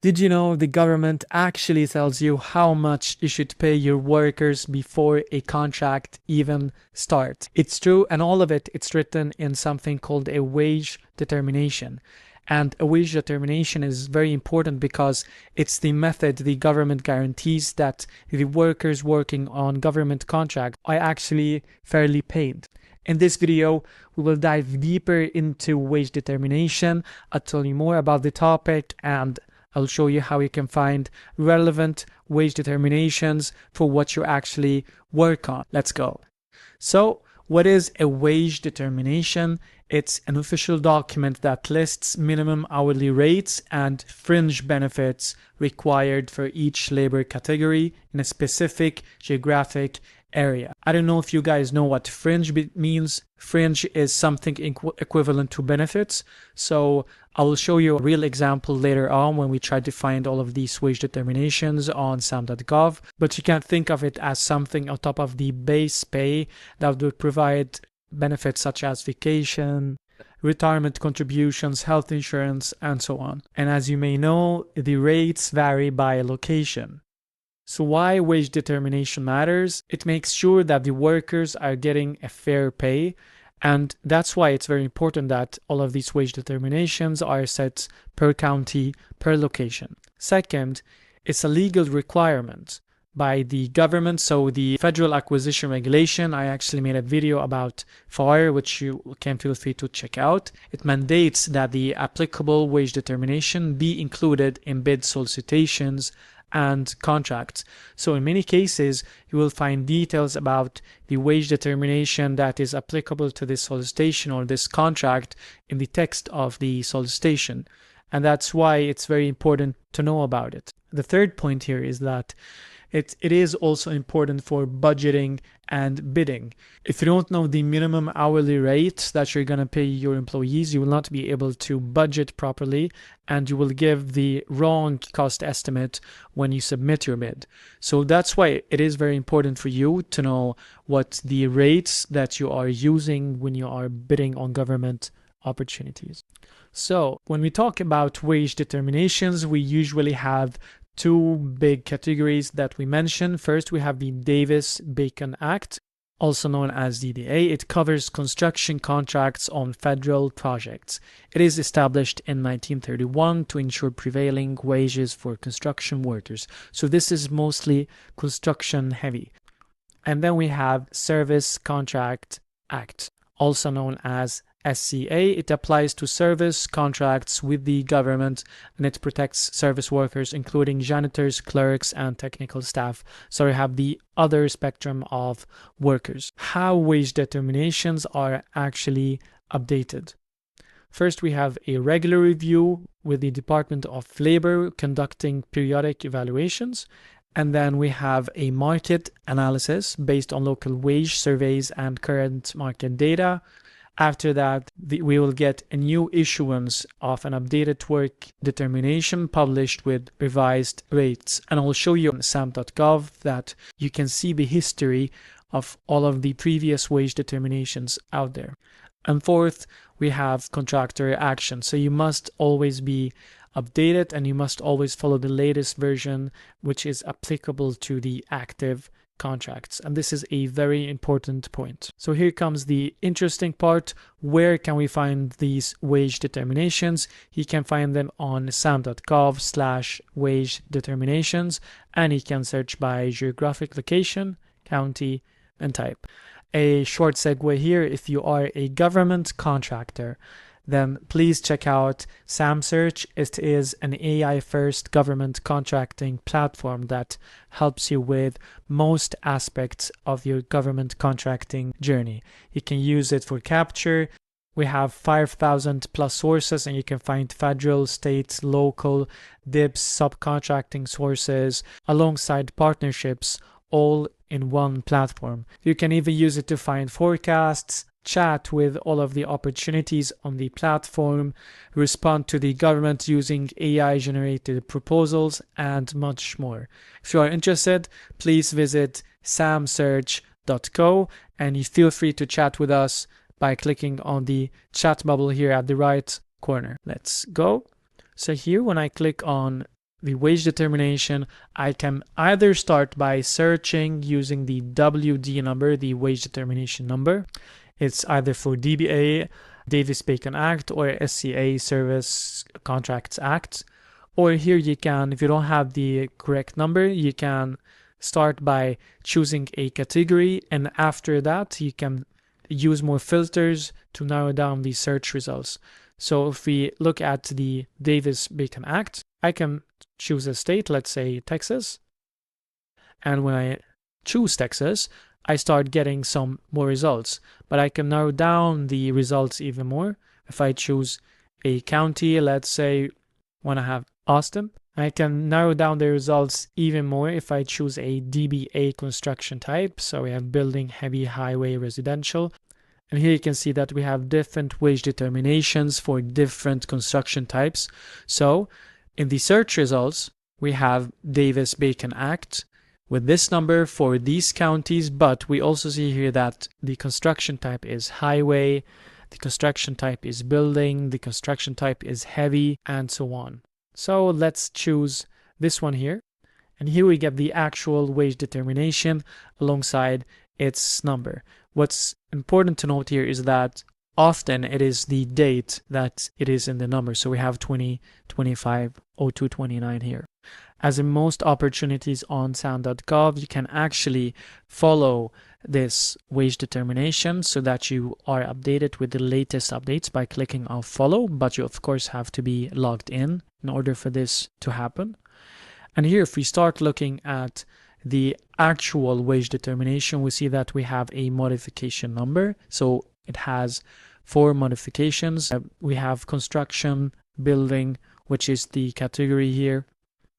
Did you know the government actually tells you how much you should pay your workers before a contract even starts? It's true, and all of it's written in something called a wage determination. And a wage determination is very important because it's the method the government guarantees that the workers working on government contract are actually fairly paid. In this video, we will dive deeper into wage determination. I'll tell you more about the topic, and I'll show you how you can find relevant wage determinations for what you actually work on. Let's go. So, what is a wage determination? It's an official document that lists minimum hourly rates and fringe benefits required for each labor category in a specific geographic area. I don't know if you guys know what fringe means. Fringe is something equivalent to benefits. So I will show you a real example later on when we try to find all of these wage determinations on SAM.gov. But you can think of it as something on top of the base pay that would provide benefits such as vacation, retirement contributions, health insurance, and so on. And as you may know, the rates vary by location. So why wage determination matters? It makes sure that the workers are getting a fair pay, and that's why it's very important that all of these wage determinations are set per county, per location. Second, it's a legal requirement by the government. So the Federal Acquisition Regulation, I actually made a video about FAR, which you can feel free to check out. It mandates that the applicable wage determination be included in bid solicitations and contracts. So in many cases, you will find details about the wage determination that is applicable to this solicitation or this contract in the text of the solicitation. And that's why it's very important to know about it. The third point here is that it is also important for budgeting and bidding. If you don't know the minimum hourly rate that you're going to pay your employees, you will not be able to budget properly, and you will give the wrong cost estimate when you submit your bid. So that's why it is very important for you to know what the rates that you are using when you are bidding on government opportunities. So when we talk about wage determinations, we usually have two big categories that we mention. First, we have the Davis-Bacon Act, also known as DBA. It covers construction contracts on federal projects. It is established in 1931 to ensure prevailing wages for construction workers. So this is mostly construction heavy. And then we have Service Contract Act, also known as SCA. It applies to service contracts with the government, and it protects service workers, including janitors, clerks, and technical staff. So you have the other spectrum of workers. How wage determinations are actually updated. First, we have a regular review with the Department of Labor conducting periodic evaluations. And then we have a market analysis based on local wage surveys and current market data. After that, we will get a new issuance of an updated work determination published with revised rates. And I'll show you on SAM.gov that you can see the history of all of the previous wage determinations out there. And fourth, we have contractor action. So you must always be updated, and you must always follow the latest version, which is applicable to the active contracts. And this is a very important point. So here comes the interesting part. Where can we find these wage determinations? You can find them on sam.gov/wage determinations, and you can search by geographic location, county, and type. A short segue here: if you are a government contractor, then please check out SAM Search. It is an AI-first government contracting platform that helps you with most aspects of your government contracting journey. You can use it for capture. We have 5,000 plus sources, and you can find federal, state, local, DIBs, subcontracting sources, alongside partnerships, all in one platform. You can even use it to find forecasts, chat with all of the opportunities on the platform, respond to the government using AI-generated proposals, and much more. If you are interested, please visit samsearch.co, and you feel free to chat with us by clicking on the chat bubble here at the right corner. Let's go. So here, when I click on the wage determination, I can either start by searching using the WD number, the wage determination number. It's either for DBA, Davis-Bacon Act, or SCA Service Contracts Act. Or here you can, if you don't have the correct number, you can start by choosing a category, and after that you can use more filters to narrow down the search results. So if we look at the Davis-Bacon Act, I can choose a state, let's say Texas. And when I choose Texas, I start getting some more results. But I can narrow down the results even more. If I choose a county, let's say when I have Austin, I can narrow down the results even more if I choose a DBA construction type. So we have building, heavy, highway, residential. And here you can see that we have different wage determinations for different construction types. So in the search results, we have Davis-Bacon Act with this number for these counties, but we also see here that the construction type is highway, the construction type is building, the construction type is heavy, and so on. So let's choose this one here. And here we get the actual wage determination alongside its number. What's important to note here is that often it is the date that it is in the number. So we have 2025 0229 here. As in most opportunities on SAM.gov, you can actually follow this wage determination so that you are updated with the latest updates by clicking on follow, but you of course have to be logged in order for this to happen. And here, if we start looking at the actual wage determination, we see that we have a modification number. So it has 4 modifications. We have construction, building, which is the category here.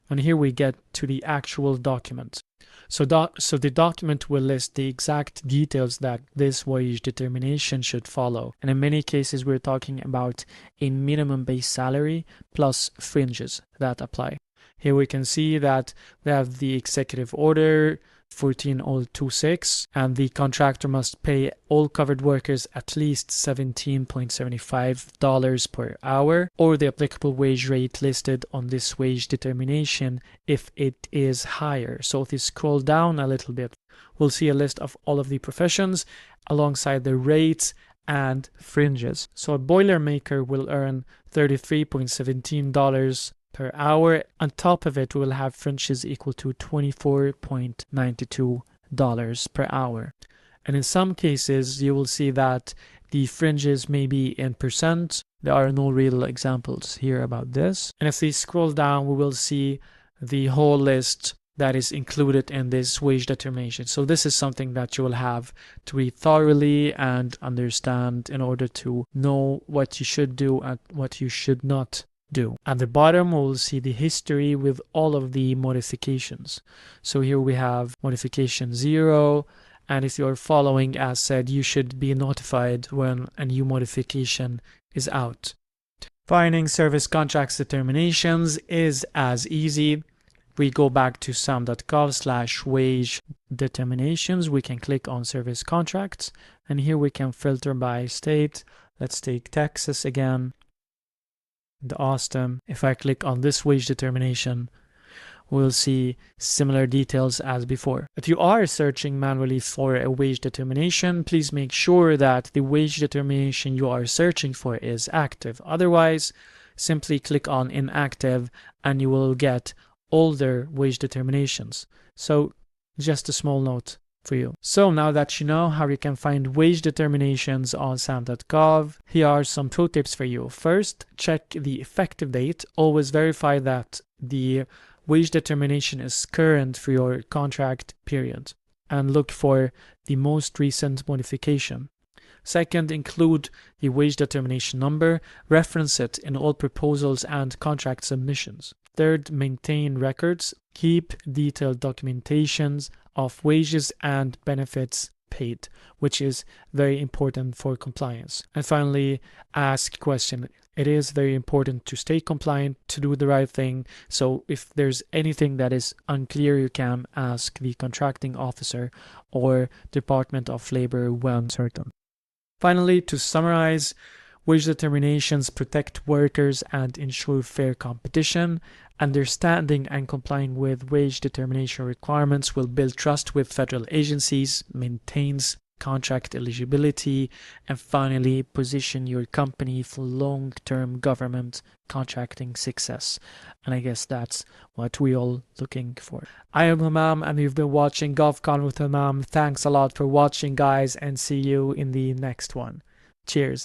And here we get to the actual document. So the document will list the exact details that this wage determination should follow. And in many cases, we're talking about a minimum base salary plus fringes that apply. Here we can see that we have the executive order 14026, and the contractor must pay all covered workers at least $17.75 per hour, or the applicable wage rate listed on this wage determination if it is higher. So if you scroll down a little bit, we'll see a list of all of the professions alongside the rates and fringes. So a boilermaker will earn $33.17 per hour. On top of it, we'll have fringes equal to $24.92 per hour. And in some cases, you will see that the fringes may be in percent. There are no real examples here about this. And if we scroll down, we will see the whole list that is included in this wage determination. So this is something that you will have to read thoroughly and understand in order to know what you should do and what you should not do. At the bottom, we'll see the history with all of the modifications. So here we have modification 0, and if you're following as said, you should be notified when a new modification is out. Finding service contracts determinations is as easy. We go back to SAM.gov/wage determinations. We can click on service contracts, and here we can filter by state. Let's take Texas again. The Austin. If I click on this wage determination, we'll see similar details as before. If you are searching manually for a wage determination, please make sure that the wage determination you are searching for is active. Otherwise, simply click on inactive and you will get older wage determinations. So just a small note for you. So now that you know how you can find wage determinations on SAM.gov, here are some pro tips for you. First, check the effective date. Always verify that the wage determination is current for your contract period, and look for the most recent modification. Second, include the wage determination number. Reference it in all proposals and contract submissions. Third, maintain records. Keep detailed documentations of wages and benefits paid, which is very important for compliance. And finally, ask questions. It is very important to stay compliant, to do the right thing. So if there's anything that is unclear, you can ask the contracting officer or Department of Labor when certain. Finally, to summarize, Wage determinations protect workers and ensure fair competition. Understanding and complying with wage determination requirements will build trust with federal agencies, maintains contract eligibility, and finally position your company for long-term government contracting success. And I guess that's what we all looking for. I am Hammam and you've been watching GovCon with Hammam. Thanks a lot for watching, guys, and see you in the next one. Cheers.